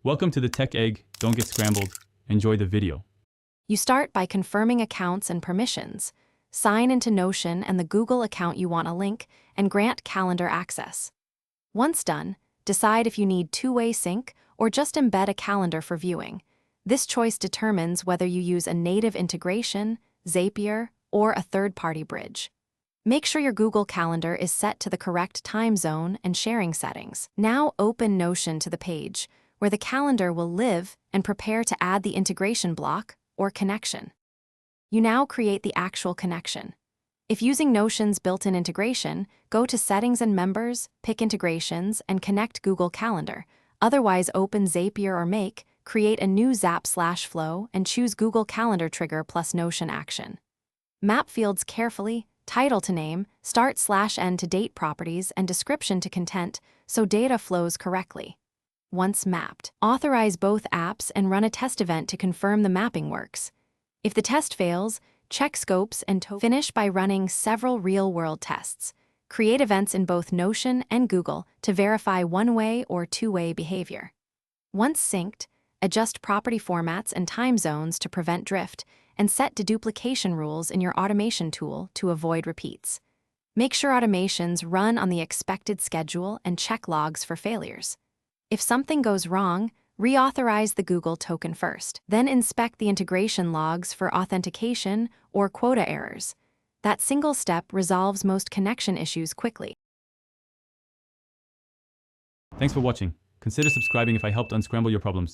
Welcome to the Tech Egg. Don't get scrambled. Enjoy the video. You start by confirming accounts and permissions. Sign into Notion and the Google account you want a link, and grant calendar access. Once done, decide if you need two-way sync or just embed a calendar for viewing. This choice determines whether you use a native integration, Zapier, or a third-party bridge. Make sure your Google Calendar is set to the correct time zone and sharing settings. Now open Notion to the page where the calendar will live and prepare to add the integration block or connection. You now create the actual connection. If using Notion's built-in integration, go to Settings and Members, pick Integrations, and connect Google Calendar. Otherwise, open Zapier or Make, create a new Zap/Flow, and choose Google Calendar Trigger plus Notion Action. Map fields carefully, title to name, start/end to date properties, and description to content, so data flows correctly. Once mapped, authorize both apps and run a test event to confirm the mapping works. If the test fails, check scopes and finish by running several real-world tests. Create events in both Notion and Google to verify one-way or two-way behavior. Once synced, adjust property formats and time zones to prevent drift, and set deduplication rules in your automation tool to avoid repeats. Make sure automations run on the expected schedule and check logs for failures. If something goes wrong, reauthorize the Google token first. Then inspect the integration logs for authentication or quota errors. That single step resolves most connection issues quickly. Thanks for watching. Consider subscribing if I helped unscramble your problems.